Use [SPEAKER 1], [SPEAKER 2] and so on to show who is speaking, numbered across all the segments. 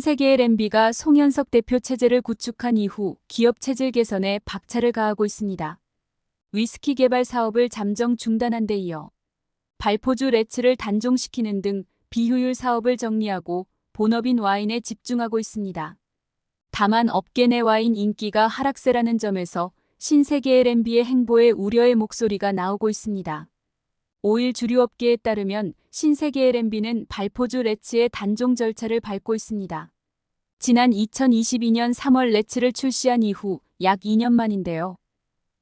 [SPEAKER 1] 신세계 L&B가 송현석 대표 체제를 구축한 이후 기업 체질 개선에 박차를 가하고 있습니다. 위스키 개발 사업을 잠정 중단한 데 이어 발포주 레츠를 단종시키는 등 비효율 사업을 정리하고 본업인 와인에 집중하고 있습니다. 다만 업계 내 와인 인기가 하락세라는 점에서 신세계 L&B의 행보에 우려의 목소리가 나오고 있습니다. 5일 주류업계에 따르면 신세계 L&B는 발포주 레츠의 단종 절차를 밟고 있습니다. 지난 2022년 3월 레츠를 출시한 이후 약 2년 만인데요.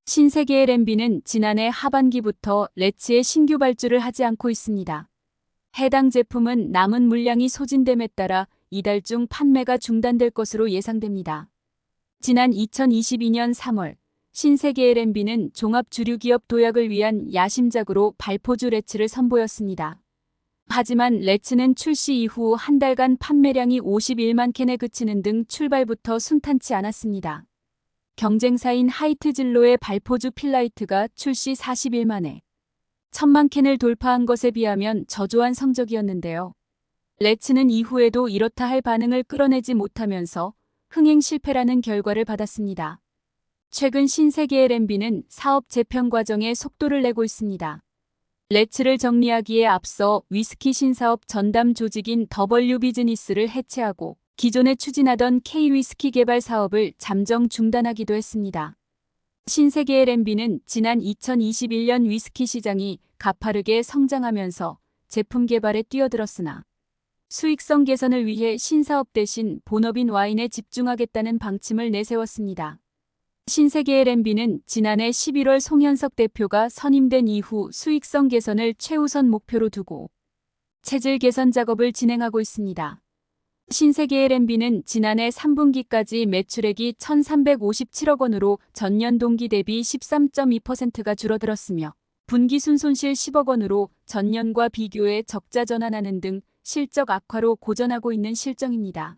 [SPEAKER 1] 신세계 L&B는 지난해 하반기부터 레츠의 신규 발주를 하지 않고 있습니다. 해당 제품은 남은 물량이 소진됨에 따라 이달 중 판매가 중단될 것으로 예상됩니다. 지난 2022년 3월 신세계 L&B는 종합주류기업 도약을 위한 야심작으로 발포주 레츠를 선보였습니다. 하지만 레츠는 출시 이후 한 달간 판매량이 51만 캔에 그치는 등 출발부터 순탄치 않았습니다. 경쟁사인 하이트진로의 발포주 필라이트가 출시 40일 만에 1000만 캔을 돌파한 것에 비하면 저조한 성적이었는데요. 레츠는 이후에도 이렇다 할 반응을 끌어내지 못하면서 흥행 실패라는 결과를 받았습니다. 최근 신세계 L&B는 사업 재편 과정에 속도를 내고 있습니다. 레츠를 정리하기에 앞서 위스키 신사업 전담 조직인 W 비즈니스를 해체하고 기존에 추진하던 K-위스키 개발 사업을 잠정 중단하기도 했습니다. 신세계 L&B는 지난 2021년 위스키 시장이 가파르게 성장하면서 제품 개발에 뛰어들었으나 수익성 개선을 위해 신사업 대신 본업인 와인에 집중하겠다는 방침을 내세웠습니다. 신세계 L&B는 지난해 11월 송현석 대표가 선임된 이후 수익성 개선을 최우선 목표로 두고 체질 개선 작업을 진행하고 있습니다. 신세계 L&B는 지난해 3분기까지 매출액이 1,357억 원으로 전년 동기 대비 13.2%가 줄어들었으며 분기 순손실 10억 원으로 전년과 비교해 적자 전환하는 등 실적 악화로 고전하고 있는 실정입니다.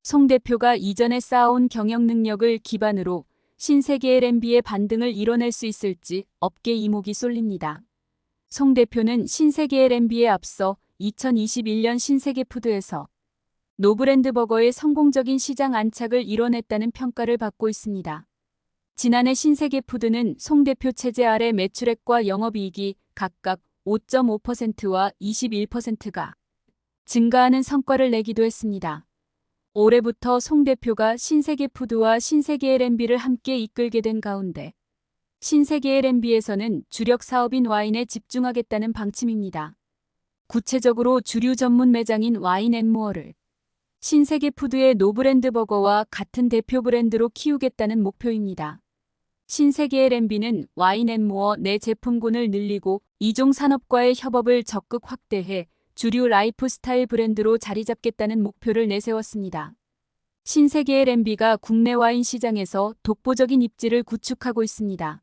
[SPEAKER 1] 송 대표가 이전에 쌓아온 경영 능력을 기반으로 신세계 L&B의 반등을 이뤄낼 수 있을지 업계 이목이 쏠립니다. 송 대표는 신세계 L&B에 앞서 2021년 신세계푸드에서 노브랜드 버거의 성공적인 시장 안착을 이뤄냈다는 평가를 받고 있습니다. 지난해 신세계푸드는 송 대표 체제 아래 매출액과 영업이익이 각각 5.5%와 21%가 증가하는 성과를 내기도 했습니다. 올해부터 송 대표가 신세계푸드와 신세계 L&B를 함께 이끌게 된 가운데 신세계 L&B에서는 주력 사업인 와인에 집중하겠다는 방침입니다. 구체적으로 주류 전문 매장인 와인앤모어를 신세계푸드의 노브랜드 버거와 같은 대표 브랜드로 키우겠다는 목표입니다. 신세계 L&B는 와인앤모어 내 제품군을 늘리고 이종 산업과의 협업을 적극 확대해 주류 라이프스타일 브랜드로 자리 잡겠다는 목표를 내세웠습니다. 신세계 L&B가 국내 와인 시장에서 독보적인 입지를 구축하고 있습니다.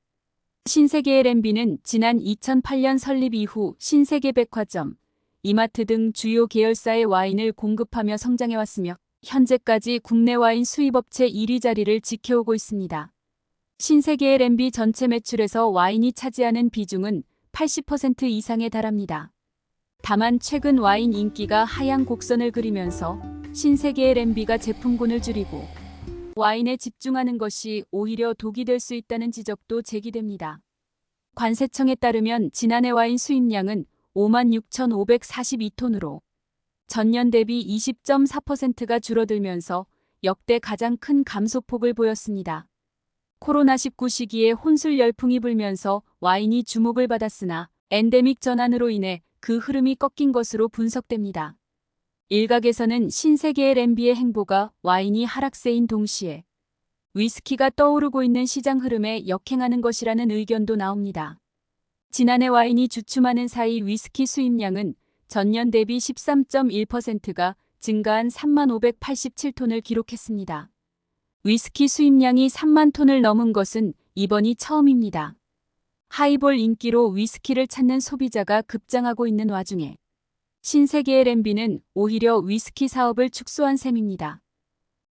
[SPEAKER 1] 신세계 L&B는 지난 2008년 설립 이후 신세계백화점, 이마트 등 주요 계열사의 와인을 공급하며 성장해왔으며 현재까지 국내 와인 수입업체 1위 자리를 지켜오고 있습니다. 신세계 L&B 전체 매출에서 와인이 차지하는 비중은 80% 이상에 달합니다. 다만 최근 와인 인기가 하향 곡선을 그리면서 신세계 L&B가 제품군을 줄이고 와인에 집중하는 것이 오히려 독이 될 수 있다는 지적도 제기됩니다. 관세청에 따르면 지난해 와인 수입량은 56,542톤으로 전년 대비 20.4%가 줄어들면서 역대 가장 큰 감소폭을 보였습니다. 코로나19 시기에 혼술 열풍이 불면서 와인이 주목을 받았으나 엔데믹 전환으로 인해 그 흐름이 꺾인 것으로 분석됩니다. 일각에서는 신세계 L&B의 행보가 와인이 하락세인 동시에 위스키가 떠오르고 있는 시장 흐름에 역행하는 것이라는 의견도 나옵니다. 지난해 와인이 주춤하는 사이 위스키 수입량은 전년 대비 13.1%가 증가한 3587톤을 기록했습니다. 위스키 수입량이 3만 톤을 넘은 것은 이번이 처음입니다. 하이볼 인기로 위스키를 찾는 소비자가 급장하고 있는 와중에 신세계 L&B는 오히려 위스키 사업을 축소한 셈입니다.